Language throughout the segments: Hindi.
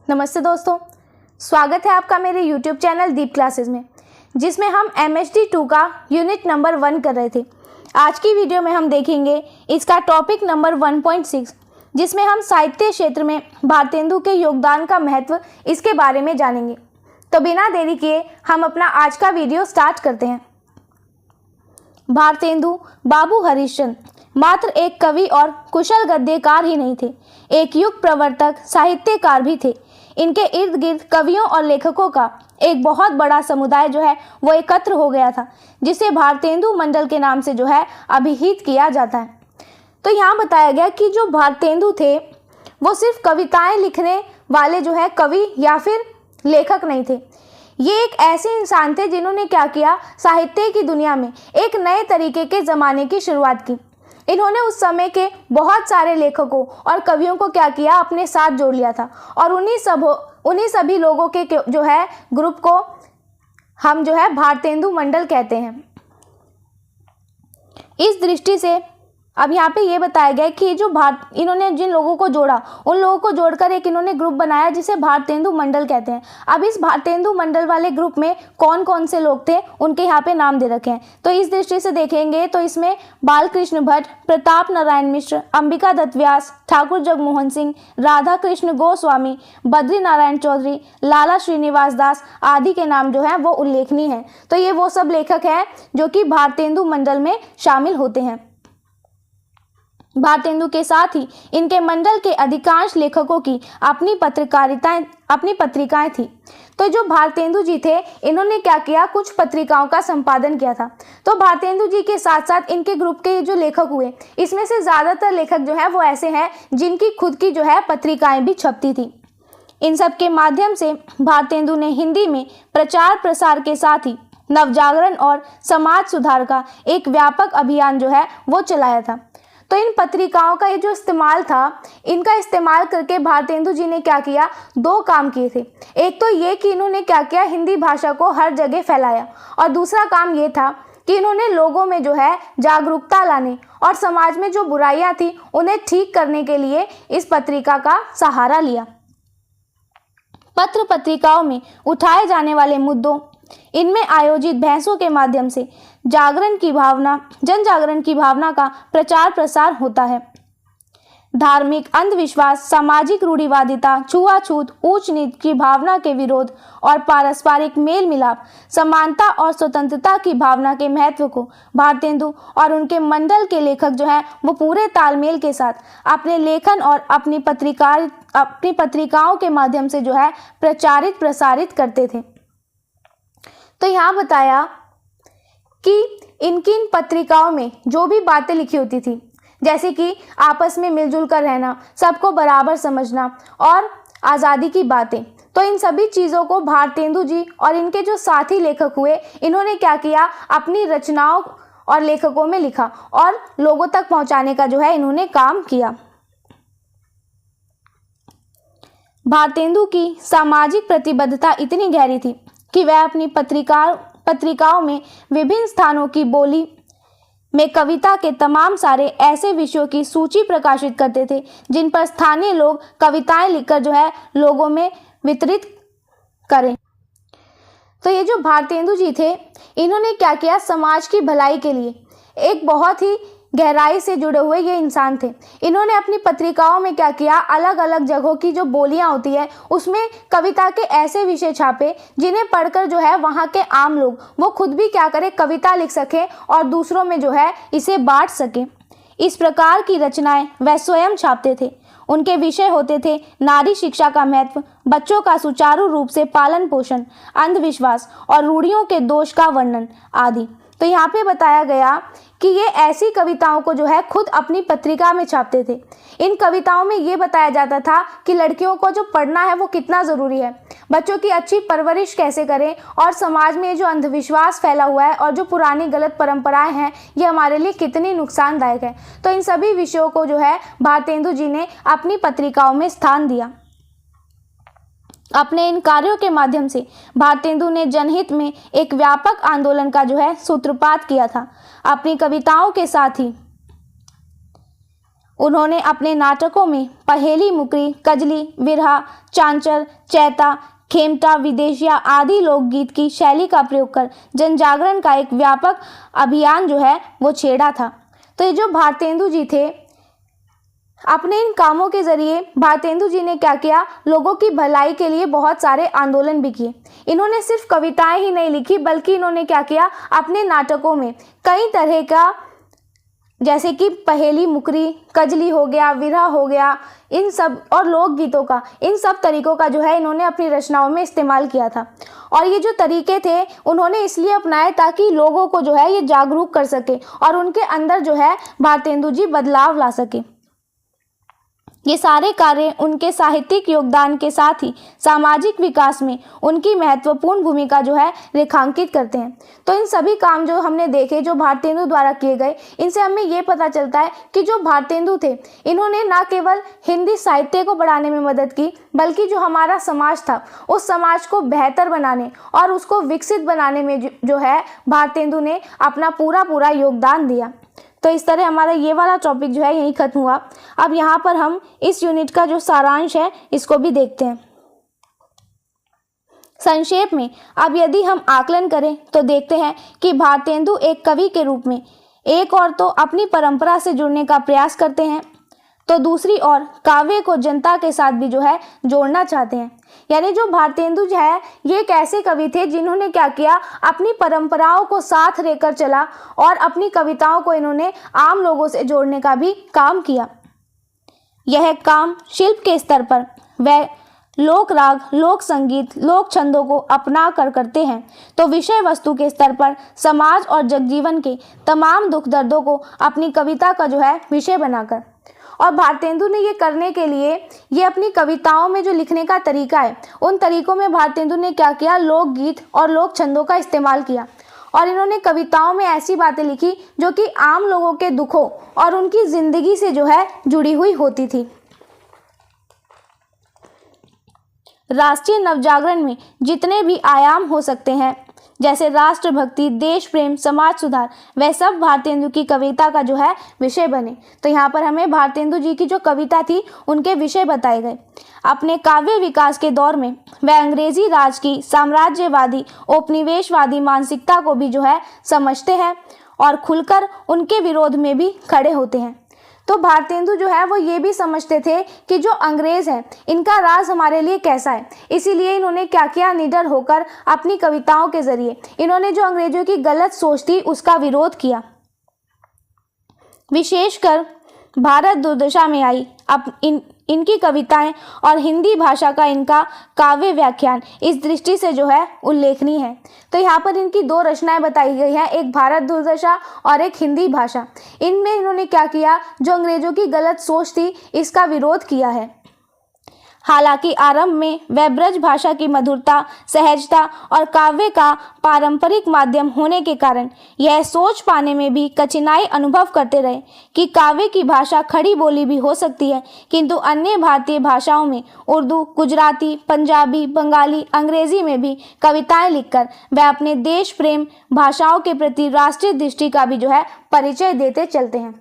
नमस्ते दोस्तों, स्वागत है आपका मेरे YouTube चैनल दीप क्लासेस में, जिसमें हम MHD 2 का यूनिट नंबर 1 कर रहे थे। आज की वीडियो में हम देखेंगे इसका टॉपिक नंबर 1.6, जिसमें हम साहित्य क्षेत्र में भारतेंदु के योगदान का महत्व इसके बारे में जानेंगे। तो बिना देरी किए हम अपना आज का वीडियो स्टार्ट करते हैं। भारतेंदु बाबू हरिश्चंद्र मात्र एक कवि और कुशल गद्यकार ही नहीं थे, एक युग प्रवर्तक साहित्यकार भी थे। इनके इर्द गिर्द कवियों और लेखकों का एक बहुत बड़ा समुदाय जो है वो एकत्र हो गया था, जिसे भारतेंदु मंडल के नाम से जो है अभिहित किया जाता है। तो यहाँ बताया गया कि जो भारतेंदु थे वो सिर्फ कविताएं लिखने वाले जो है कवि या फिर लेखक नहीं थे। ये एक ऐसे इंसान थे जिन्होंने क्या किया, साहित्य की दुनिया में एक नए तरीके के ज़माने की शुरुआत की। इन्होंने उस समय के बहुत सारे लेखकों और कवियों को क्या किया, अपने साथ जोड़ लिया था और उन्हीं सभी लोगों के जो है ग्रुप को हम जो है भारतेंदु मंडल कहते हैं। इस दृष्टि से अब यहाँ पे ये बताया गया कि जो इन्होंने जिन लोगों को जोड़ा, उन लोगों को जोड़कर एक इन्होंने ग्रुप बनाया जिसे भारतेंदु मंडल कहते हैं। अब इस भारतेंदु मंडल वाले ग्रुप में कौन कौन से लोग थे, उनके यहाँ पे नाम दे रखे हैं। तो इस दृष्टि से देखेंगे तो इसमें बालकृष्ण भट्ट, प्रताप नारायण मिश्र, अंबिका दत्त व्यास, ठाकुर जगमोहन सिंह, राधा कृष्ण गोस्वामी, बद्री नारायण चौधरी, लाला श्रीनिवास दास आदि के नाम जो है वो उल्लेखनीय हैं। तो ये वो सब लेखक हैं जो कि भारतेंदु मंडल में शामिल होते हैं। भारतेंदु के साथ ही इनके मंडल के अधिकांश लेखकों की अपनी पत्रिकाएं थी। तो जो भारतेंदु जी थे, इन्होंने क्या किया, कुछ पत्रिकाओं का संपादन किया था। तो भारतेंदु जी के साथ साथ इनके ग्रुप के जो लेखक हुए, इसमें से ज़्यादातर लेखक जो है वो ऐसे हैं जिनकी खुद की जो है पत्रिकाएं भी छपती थी। इन सब के माध्यम से भारतेंदु ने हिंदी में प्रचार प्रसार के साथ ही नवजागरण और समाज सुधार का एक व्यापक अभियान जो है वो चलाया था। तो इन पत्रिकाओं का ये जो इस्तेमाल था, इनका इस्तेमाल करके भारतेंदु जी ने क्या किया, दो काम किए थे। एक तो ये कि इन्होंने क्या किया, हिंदी भाषा को हर जगह फैलाया, और दूसरा काम ये था कि इन्होंने लोगों में जो है जागरूकता लाने और समाज में जो बुराइयां थी उन्हें ठीक करने के लिए इस पत्रिका का सहारा लिया। पत्र पत्रिकाओं में उठाए जाने वाले मुद्दों, इनमें आयोजित बहसों के माध्यम से जन जागरण की भावना का प्रचार प्रसार होता है। धार्मिक अंधविश्वास, सामाजिक रूढ़िवादिता, छुआछूत, ऊंच नीच की भावना के विरोध और पारस्परिक मेल मिलाप, समानता और स्वतंत्रता की भावना के महत्व को भारतेंदु और उनके मंडल के लेखक जो हैं वो पूरे तालमेल के साथ अपने लेखन और अपनी पत्रिकाओं के माध्यम से जो है प्रचारित प्रसारित करते थे। तो यहाँ बताया कि इनकी इन पत्रिकाओं में जो भी बातें लिखी होती थी, जैसे कि आपस में मिलजुल कर रहना, सबको बराबर समझना और आज़ादी की बातें, तो इन सभी चीज़ों को भारतेंदु जी और इनके जो साथी लेखक हुए, इन्होंने क्या किया, अपनी रचनाओं और लेखकों में लिखा और लोगों तक पहुंचाने का जो है इन्होंने काम किया। भारतेंदु की सामाजिक प्रतिबद्धता इतनी गहरी थी कि वह अपनी पत्रिकाओं में विभिन्न स्थानों की बोली में कविता के तमाम सारे ऐसे विषयों की सूची प्रकाशित करते थे जिन पर स्थानीय लोग कविताएं लिखकर जो है लोगों में वितरित करें। तो ये जो भारतेंदु जी थे, इन्होंने क्या किया, समाज की भलाई के लिए एक बहुत ही गहराई से जुड़े हुए ये इंसान थे। इन्होंने अपनी पत्रिकाओं में क्या किया, अलग अलग जगहों की जो बोलियां होती है उसमें कविता के ऐसे विषय छापे जिन्हें पढ़कर जो है वहाँ के आम लोग वो खुद भी क्या करें, कविता लिख सकें और दूसरों में जो है इसे बांट सकें। इस प्रकार की रचनाएं वह स्वयं छापते थे। उनके विषय होते थे नारी शिक्षा का महत्व, बच्चों का सुचारू रूप से पालन पोषण, अंधविश्वास और रूढ़ियों के दोष का वर्णन आदि। तो यहाँ पे बताया गया कि ये ऐसी कविताओं को जो है खुद अपनी पत्रिका में छापते थे। इन कविताओं में ये बताया जाता था कि लड़कियों को जो पढ़ना है वो कितना ज़रूरी है, बच्चों की अच्छी परवरिश कैसे करें, और समाज में जो अंधविश्वास फैला हुआ है और जो पुरानी गलत परंपराएं हैं ये हमारे लिए कितनी नुकसानदायक है। तो इन सभी विषयों को जो है भारतेंदु जी ने अपनी पत्रिकाओं में स्थान दिया। अपने इन कार्यों के माध्यम से भारतेंदु ने जनहित में एक व्यापक आंदोलन का जो है सूत्रपात किया था। अपनी कविताओं के साथ ही उन्होंने अपने नाटकों में पहेली, मुकरी, कजली, विरहा, चांचर, चैता, खेमटा, विदेशिया आदि लोकगीत की शैली का प्रयोग कर जन जागरण का एक व्यापक अभियान जो है वो छेड़ा था। तो ये जो भारतेंदु जी थे, अपने इन कामों के जरिए भारतेंदु जी ने क्या किया, लोगों की भलाई के लिए बहुत सारे आंदोलन भी किए। इन्होंने सिर्फ कविताएं ही नहीं लिखी, बल्कि इन्होंने क्या किया, अपने नाटकों में कई तरह का, जैसे कि पहेली, मुकरी, कजली हो गया, विरह हो गया, इन सब और लोकगीतों का, इन सब तरीकों का जो है इन्होंने अपनी रचनाओं में इस्तेमाल किया था। और ये जो तरीके थे उन्होंने इसलिए अपनाए ताकि लोगों को जो है ये जागरूक कर सके और उनके अंदर जो है भारतेंदु जी बदलाव ला सके। ये सारे कार्य उनके साहित्यिक योगदान के साथ ही सामाजिक विकास में उनकी महत्वपूर्ण भूमिका जो है रेखांकित करते हैं। तो इन सभी काम जो हमने देखे, जो भारतेंदु द्वारा किए गए, इनसे हमें ये पता चलता है कि जो भारतेंदु थे, इन्होंने न केवल हिंदी साहित्य को बढ़ाने में मदद की, बल्कि जो हमारा समाज था उस समाज को बेहतर बनाने और उसको विकसित बनाने में जो है भारतेंदु ने अपना पूरा योगदान दिया। तो इस तरह हमारा ये वाला टॉपिक जो है यहीं खत्म हुआ। अब यहाँ पर हम इस यूनिट का जो सारांश है इसको भी देखते हैं संक्षेप में। अब यदि हम आकलन करें तो देखते हैं कि भारतेंदु एक कवि के रूप में एक और तो अपनी परंपरा से जुड़ने का प्रयास करते हैं, तो दूसरी ओर काव्य को जनता के साथ भी जो है जोड़ना चाहते हैं। यानी जो भारतेंदु जो है ये एक ऐसे कवि थे जिन्होंने क्या किया, अपनी परंपराओं को साथ लेकर चला और अपनी कविताओं को इन्होंने आम लोगों से जोड़ने का भी काम किया। यह काम शिल्प के स्तर पर वह लोक राग, लोक संगीत, लोक छंदों को अपना कर करते हैं, तो विषय वस्तु के स्तर पर समाज और जगजीवन के तमाम दुख दर्दों को अपनी कविता का जो है विषय बनाकर। और भारतेंदु ने ये करने के लिए, ये अपनी कविताओं में जो लिखने का तरीका है, उन तरीकों में भारतेंदु ने क्या किया, लोकगीत और लोक छंदों का इस्तेमाल किया। और इन्होंने कविताओं में ऐसी बातें लिखी जो कि आम लोगों के दुखों और उनकी जिंदगी से जो है जुड़ी हुई होती थी। राष्ट्रीय नवजागरण में जितने भी आयाम हो सकते हैं, जैसे राष्ट्रभक्ति, देश प्रेम, समाज सुधार, वह सब भारतेंदु की कविता का जो है विषय बने। तो यहाँ पर हमें भारतेंदु जी की जो कविता थी उनके विषय बताए गए। अपने काव्य विकास के दौर में वह अंग्रेजी राज की साम्राज्यवादी, उपनिवेशवादी मानसिकता को भी जो है समझते हैं और खुलकर उनके विरोध में भी खड़े होते हैं। तो भारतेंदु जो है वो ये भी समझते थे कि जो अंग्रेज हैं इनका राज हमारे लिए कैसा है, इसीलिए इन्होंने क्या किया, निडर होकर अपनी कविताओं के जरिए इन्होंने जो अंग्रेजों की गलत सोच थी उसका विरोध किया। विशेषकर भारत दुर्दशा में आई इनकी कविताएं और हिंदी भाषा का इनका काव्य व्याख्यान इस दृष्टि से जो है उल्लेखनीय है। तो यहाँ पर इनकी दो रचनाएं बताई गई हैं, एक भारत दुर्दशा और एक हिंदी भाषा। इनमें इन्होंने क्या किया, जो अंग्रेजों की गलत सोच थी इसका विरोध किया है। हालांकि आरंभ में वह ब्रज भाषा की मधुरता, सहजता और काव्य का पारंपरिक माध्यम होने के कारण यह सोच पाने में भी कठिनाई अनुभव करते रहे कि काव्य की भाषा खड़ी बोली भी हो सकती है, किंतु अन्य भारतीय भाषाओं में उर्दू, गुजराती, पंजाबी, बंगाली, अंग्रेजी में भी कविताएं लिखकर वह अपने देश प्रेम, भाषाओं के प्रति राष्ट्रीय दृष्टि का भी जो है परिचय देते चलते हैं।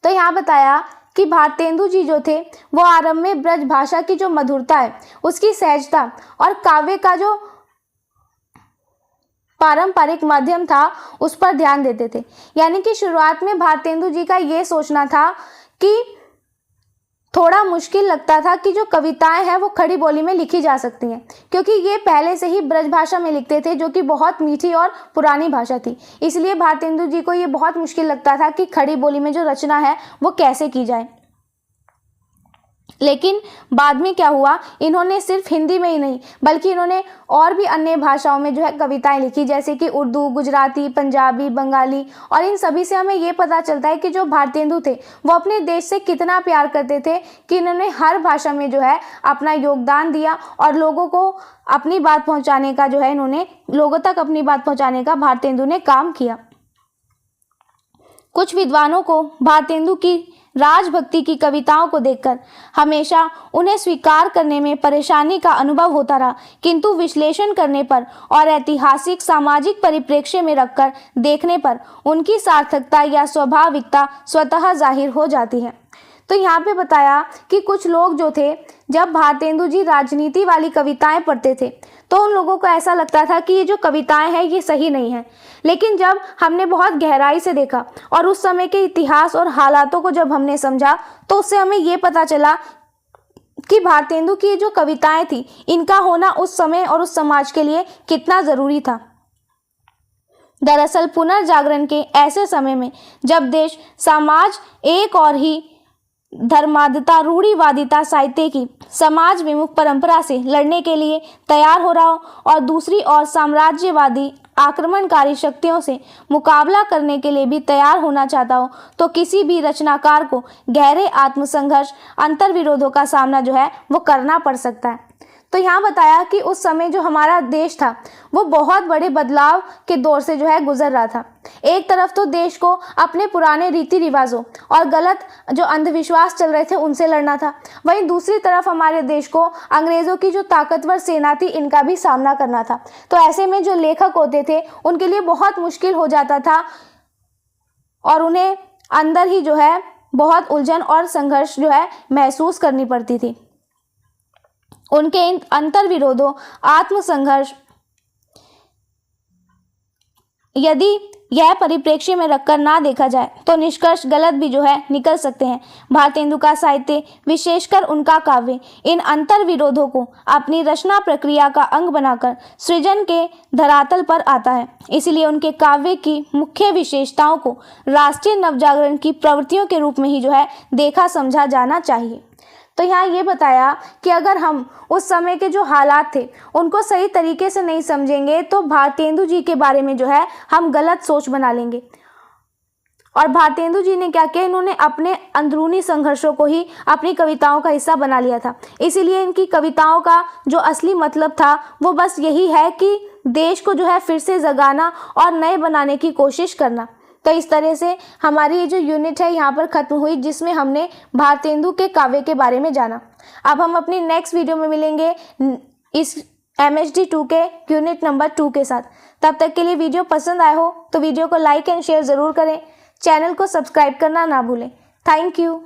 तो यहाँ बताया कि भारतेंदु जी जो थे वो आरंभ में ब्रज भाषा की जो मधुरता है, उसकी सहजता और काव्य का जो पारंपरिक माध्यम था उस पर ध्यान देते थे। यानी कि शुरुआत में भारतेंदु जी का ये सोचना था कि थोड़ा मुश्किल लगता था कि जो कविताएं हैं वो खड़ी बोली में लिखी जा सकती हैं, क्योंकि ये पहले से ही ब्रज भाषा में लिखते थे जो कि बहुत मीठी और पुरानी भाषा थी। इसलिए भारतेंदु जी को ये बहुत मुश्किल लगता था कि खड़ी बोली में जो रचना है वो कैसे की जाए। लेकिन बाद में क्या हुआ, इन्होंने सिर्फ हिंदी में ही नहीं बल्कि इन्होंने और भी अन्य भाषाओं में जो है कविताएं लिखी, जैसे कि उर्दू, गुजराती, पंजाबी, बंगाली। और इन सभी से हमें ये पता चलता है कि जो भारतेंदु थे वो अपने देश से कितना प्यार करते थे कि इन्होंने हर भाषा में जो है अपना योगदान दिया और लोगों को अपनी बात पहुंचाने का जो है, इन्होंने लोगों तक अपनी बात पहुंचाने का भारतेंदु ने काम किया। कुछ विद्वानों को भारतेंदु की राजभक्ति की कविताओं को देखकर हमेशा उन्हें स्वीकार करने में परेशानी का अनुभव होता रहा, किंतु विश्लेषण करने पर और ऐतिहासिक सामाजिक परिप्रेक्ष्य में रखकर देखने पर उनकी सार्थकता या स्वाभाविकता स्वतः जाहिर हो जाती है। तो यहाँ पे बताया कि कुछ लोग जो थे, जब भारतेंदु जी राजनीति वाली कविताएं पढ़ते थे तो उन लोगों को ऐसा लगता था कि ये जो कविताएं हैं ये सही नहीं है। लेकिन जब हमने बहुत गहराई से देखा और उस समय के इतिहास और हालातों को जब हमने समझा तो उससे हमें ये पता चला कि भारतेंदु की जो कविताएं थी इनका होना उस समय और उस समाज के लिए कितना ज़रूरी था। दरअसल पुनर्जागरण के ऐसे समय में जब देश समाज एक और ही धर्मांधता रूढ़िवादिता साहित्य की समाज विमुख परंपरा से लड़ने के लिए तैयार हो रहा हो और दूसरी ओर साम्राज्यवादी आक्रमणकारी शक्तियों से मुकाबला करने के लिए भी तैयार होना चाहता हो, तो किसी भी रचनाकार को गहरे आत्मसंघर्ष अंतर्विरोधों का सामना जो है वो करना पड़ सकता है। तो यहाँ बताया कि उस समय जो हमारा देश था वो बहुत बड़े बदलाव के दौर से जो है गुजर रहा था। एक तरफ तो देश को अपने पुराने रीति रिवाजों और गलत जो अंधविश्वास चल रहे थे उनसे लड़ना था, वहीं दूसरी तरफ हमारे देश को अंग्रेज़ों की जो ताकतवर सेना थी इनका भी सामना करना था। तो ऐसे में जो लेखक होते थे उनके लिए बहुत मुश्किल हो जाता था और उन्हें अंदर ही जो है बहुत उलझन और संघर्ष जो है महसूस करनी पड़ती थी। उनके इन अंतर्विरोधों आत्मसंघर्ष यदि यह परिप्रेक्ष्य में रखकर ना देखा जाए तो निष्कर्ष गलत भी जो है निकल सकते हैं। भारतेंदु का साहित्य विशेषकर उनका काव्य इन अंतर्विरोधों को अपनी रचना प्रक्रिया का अंग बनाकर सृजन के धरातल पर आता है। इसलिए उनके काव्य की मुख्य विशेषताओं को राष्ट्रीय नवजागरण की प्रवृत्तियों के रूप में ही जो है देखा समझा जाना चाहिए। तो यहाँ ये बताया कि अगर हम उस समय के जो हालात थे उनको सही तरीके से नहीं समझेंगे तो भारतेंदु जी के बारे में जो है हम गलत सोच बना लेंगे। और भारतेंदु जी ने क्या किया, इन्होंने अपने अंदरूनी संघर्षों को ही अपनी कविताओं का हिस्सा बना लिया था। इसीलिए इनकी कविताओं का जो असली मतलब था वो बस यही है कि देश को जो है फिर से जगाना और नए बनाने की कोशिश करना। तो इस तरह से हमारी ये जो यूनिट है यहाँ पर ख़त्म हुई, जिसमें हमने भारतेंदु के काव्य के बारे में जाना। अब हम अपनी नेक्स्ट वीडियो में मिलेंगे इस MHD 2 के यूनिट नंबर 2 के साथ। तब तक के लिए वीडियो पसंद आया हो तो वीडियो को लाइक एंड शेयर ज़रूर करें, चैनल को सब्सक्राइब करना ना भूलें। Thank you.